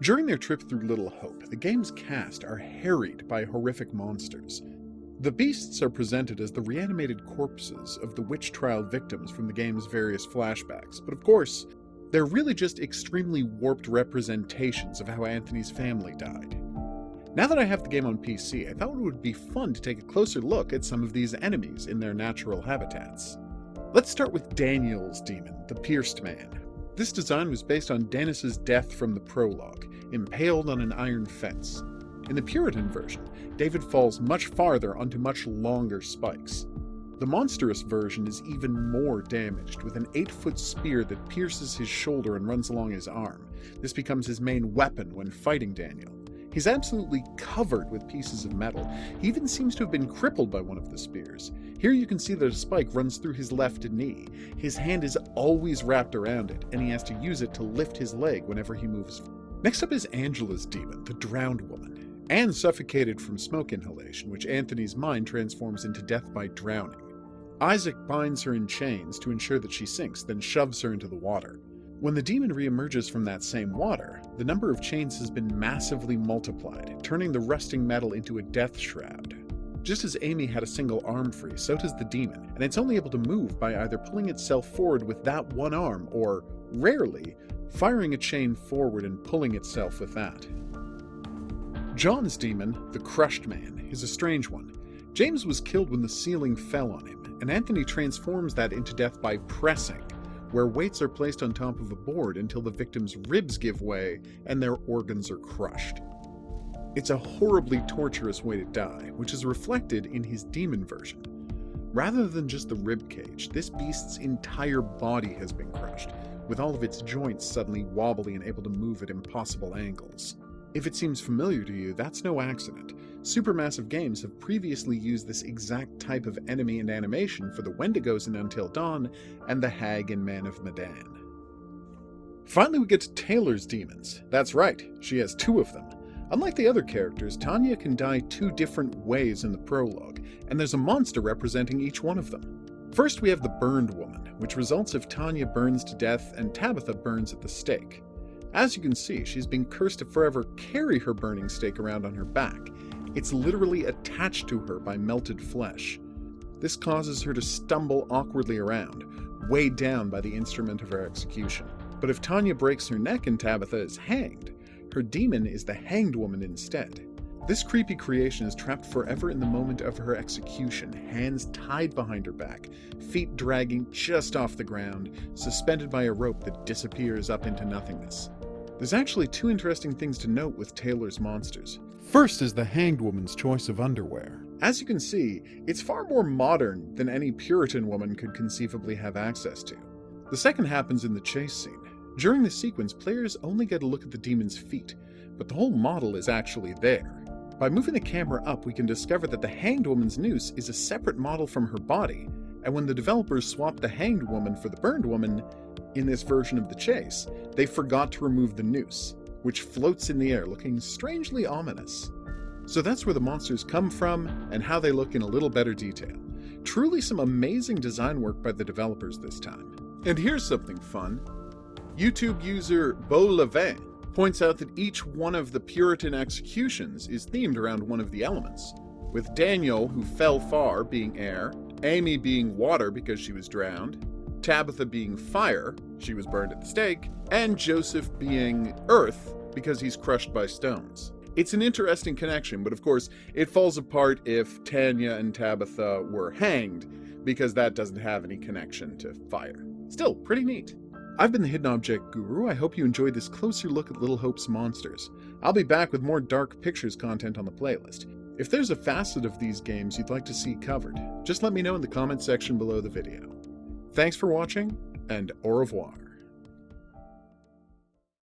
During their trip through Little Hope, the game's cast are harried by horrific monsters. The beasts are presented as the reanimated corpses of the witch trial victims from the game's various flashbacks, but of course, they're really just extremely warped representations of how Anthony's family died. Now that I have the game on PC, I thought it would be fun to take a closer look at some of these enemies in their natural habitats. Let's start with Daniel's demon, the Pierced Man. This design was based on Dennis's death from the prologue, impaled on an iron fence. In the Puritan version, David falls much farther onto much longer spikes. The monstrous version is even more damaged, with an 8-foot spear that pierces his shoulder and runs along his arm. This becomes his main weapon when fighting Daniel. He's absolutely covered with pieces of metal. He even seems to have been crippled by one of the spears. Here you can see that a spike runs through his left knee. His hand is always wrapped around it, and he has to use it to lift his leg whenever he moves. Next up is Angela's demon, the Drowned Woman. Anne suffocated from smoke inhalation, which Anthony's mind transforms into death by drowning. Isaac binds her in chains to ensure that she sinks, then shoves her into the water. When the demon reemerges from that same water, the number of chains has been massively multiplied, turning the rusting metal into a death shroud. Just as Amy had a single arm free, so does the demon, and it's only able to move by either pulling itself forward with that one arm, or, rarely, firing a chain forward and pulling itself with that. John's demon, the Crushed Man, is a strange one. James was killed when the ceiling fell on him, and Anthony transforms that into death by pressing, where weights are placed on top of a board until the victim's ribs give way and their organs are crushed. It's a horribly torturous way to die, which is reflected in his demon version. Rather than just the rib cage, this beast's entire body has been crushed, with all of its joints suddenly wobbly and able to move at impossible angles. If it seems familiar to you, that's no accident. Supermassive Games have previously used this exact type of enemy and animation for the Wendigos in Until Dawn and the Hag in Man of Medan. Finally, we get to Taylor's demons. That's right, she has 2 of them. Unlike the other characters, Tanya can die 2 different ways in the prologue, and there's a monster representing each one of them. First, we have the Burned Woman, which results if Tanya burns to death and Tabitha burns at the stake. As you can see, she's been cursed to forever carry her burning stake around on her back. It's literally attached to her by melted flesh. This causes her to stumble awkwardly around, weighed down by the instrument of her execution. But if Tanya breaks her neck and Tabitha is hanged, her demon is the Hanged Woman instead. This creepy creation is trapped forever in the moment of her execution, hands tied behind her back, feet dragging just off the ground, suspended by a rope that disappears up into nothingness. There's actually 2 interesting things to note with Taylor's monsters. First is the Hanged Woman's choice of underwear. As you can see, it's far more modern than any Puritan woman could conceivably have access to. The second happens in the chase scene. During the sequence, players only get a look at the demon's feet, but the whole model is actually there. By moving the camera up, we can discover that the Hanged Woman's noose is a separate model from her body, and when the developers swapped the Hanged Woman for the Burned Woman, in this version of the chase, they forgot to remove the noose, which floats in the air looking strangely ominous. So that's where the monsters come from, and how they look in a little better detail. Truly some amazing design work by the developers this time. And here's something fun. YouTube user Beau Levin points out that each one of the Puritan executions is themed around one of the elements, with Daniel, who fell far, being air, Amy being water because she was drowned, Tabitha being fire, she was burned at the stake, and Joseph being earth because he's crushed by stones. It's an interesting connection, but of course it falls apart if Tanya and Tabitha were hanged, because that doesn't have any connection to fire. Still, pretty neat. I've been the Hidden Object Guru. I hope you enjoyed this closer look at Little Hope's monsters. I'll be back with more Dark Pictures content on the playlist. If there's a facet of these games you'd like to see covered, just let me know in the comment section below the video. Thanks for watching, and au revoir.